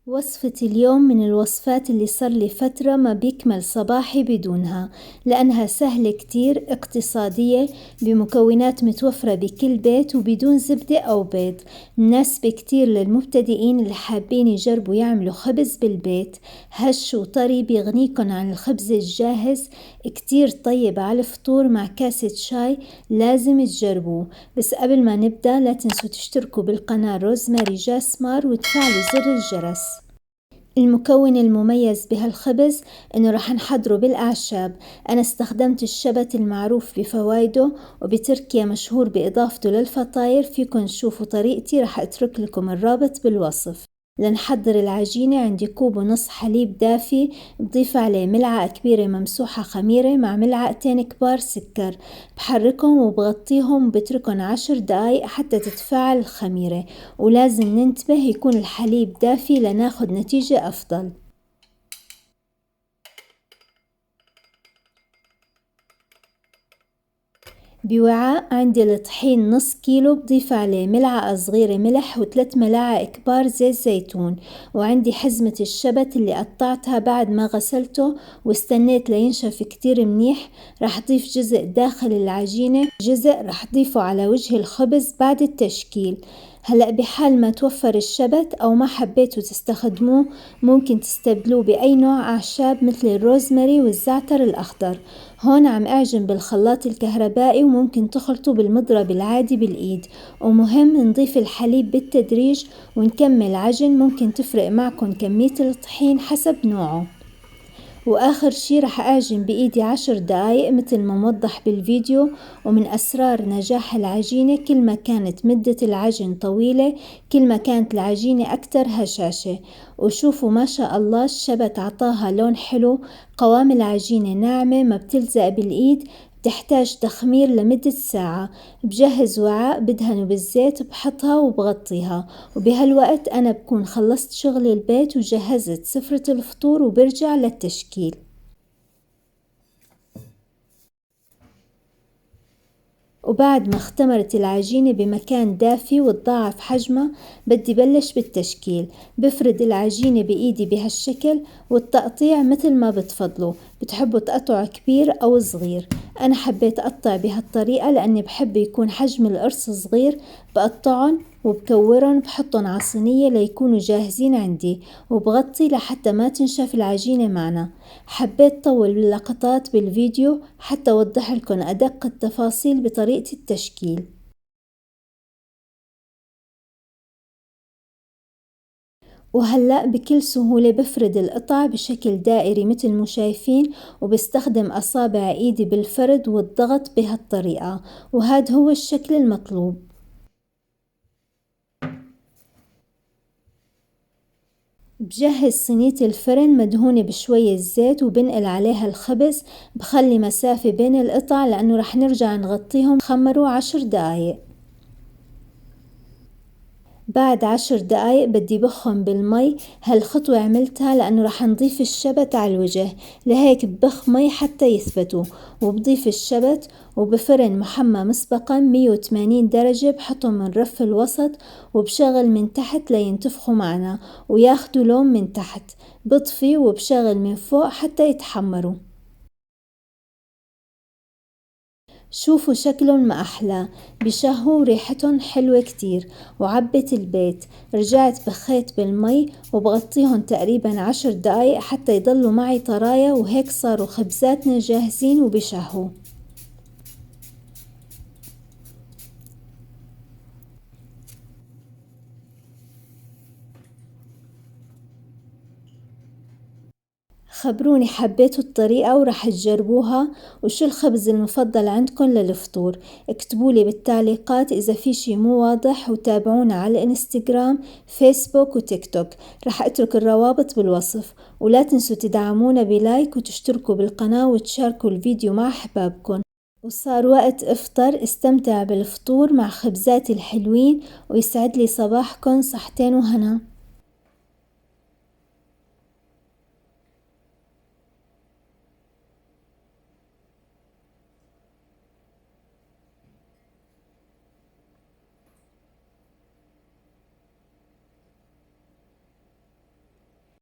وصفة اليوم من الوصفات اللي صار لي فترة ما بيكمل صباحي بدونها، لأنها سهلة كتير، اقتصادية، بمكونات متوفرة بكل بيت وبدون زبدة أو بيض. مناسبة كتير للمبتدئين اللي حابين يجربوا يعملوا خبز بالبيت هش وطري، بيغنيكن عن الخبز الجاهز. كتير طيب على الفطور مع كاسة شاي، لازم تجربوه. بس قبل ما نبدأ لا تنسوا تشتركوا بالقناة روزماري جاسمار وتفعلوا زر الجرس. المكون المميز بهالخبز انه رح نحضره بالاعشاب. انا استخدمت الشبت المعروف بفوائده، وبتركيا مشهور باضافته للفطاير. فيكن تشوفوا طريقتي، رح اترك لكم الرابط بالوصف. لنحضر العجينة عندي كوب ونص حليب دافي، بضيف عليه ملعقة كبيرة ممسوحة خميرة مع ملعقتين كبار سكر. بحركهم وبغطيهم وبتركهم 10 دقايق حتى تتفاعل الخميرة، ولازم ننتبه يكون الحليب دافي لناخد نتيجة أفضل. بوعاء عندي الطحين نص كيلو، بضيف عليه ملعقة صغيرة ملح و3 ملاعق كبار زيت زيتون. وعندي حزمة الشبت اللي قطعتها بعد ما غسلته واستنيت لينشف كتير منيح. رح ضيف جزء داخل العجينة، جزء رح ضيفه على وجه الخبز بعد التشكيل. هلأ بحال ما توفر الشبت أو ما حبيتوا تستخدموه، ممكن تستبدلوه بأي نوع أعشاب مثل الروزماري والزعتر الأخضر. هون عم أعجن بالخلاط الكهربائي، وممكن تخلطوا بالمضرب العادي بالإيد. ومهم نضيف الحليب بالتدريج ونكمل عجن. ممكن تفرق معكم كمية الطحين حسب نوعه. وآخر شي رح أعجن بإيدي 10 دقايق مثل ما موضح بالفيديو. ومن أسرار نجاح العجينة، كل ما كانت مدة العجن طويلة كل ما كانت العجينة أكتر هشاشة. وشوفوا ما شاء الله الشبت عطاها لون حلو. قوام العجينة ناعمة ما بتلزق بالإيد، بتحتاج تخمير لمدة ساعة. بجهز وعاء بدهنه بالزيت، بحطها وبغطيها. وبهالوقت أنا بكون خلصت شغل البيت وجهزت سفرة الفطور وبرجع للتشكيل. وبعد ما اختمرت العجينة بمكان دافي وتضاعف حجمها، بدي بلش بالتشكيل. بفرد العجينة بإيدي بهالشكل، والتقطيع مثل ما بتفضلوا، بتحبوا تقطعوا كبير أو صغير. أنا حبيت أقطع بهالطريقة لأني بحب يكون حجم القرص صغير. بقطعهم وبكورهم، بحطهم على صينية ليكونوا جاهزين عندي، وبغطي لحتى ما تنشف العجينة معنا. حبيت طول اللقطات بالفيديو حتى أوضح لكم أدق التفاصيل بطريقة التشكيل. وهلأ بكل سهولة بفرد القطع بشكل دائري مثل ما شايفين، وبستخدم أصابع إيدي بالفرد والضغط بهالطريقة، وهذا هو الشكل المطلوب. بجهز صينية الفرن مدهونة بشوية زيت، وبنقل عليها الخبز. بخلي مسافة بين القطع لأنه رح نرجع نغطيهم يخمروا 10 دقايق. بعد 10 دقايق بدي بخهم بالمي. هالخطوة عملتها لأنه رح نضيف الشبت على الوجه، لهيك ببخ مي حتى يثبتوا. وبضيف الشبت وبفرن محمى مسبقا 180 درجة، بحطهم من رف الوسط وبشغل من تحت لينتفخوا معنا وياخدوا لون من تحت. بطفي وبشغل من فوق حتى يتحمروا. شوفوا شكلهم ما أحلى، بشهوا وريحتهم حلوة كتير. وعبت البيت، رجعت بخيت بالمي وبغطيهم تقريبا 10 دقايق حتى يضلوا معي طرايا. وهيك صاروا خبزاتنا جاهزين وبشهوا. خبروني حبيتوا الطريقة ورح تجربوها، وشو الخبز المفضل عندكم للفطور. اكتبولي بالتعليقات إذا في شي مو واضح، وتابعونا على الانستغرام، فيسبوك وتيك توك. رح اترك الروابط بالوصف. ولا تنسوا تدعمونا بلايك وتشتركوا بالقناة وتشاركوا الفيديو مع أحبابكم. وصار وقت افطر، استمتع بالفطور مع خبزاتي الحلوين، ويسعد لي صباحكم صحتين وهنا.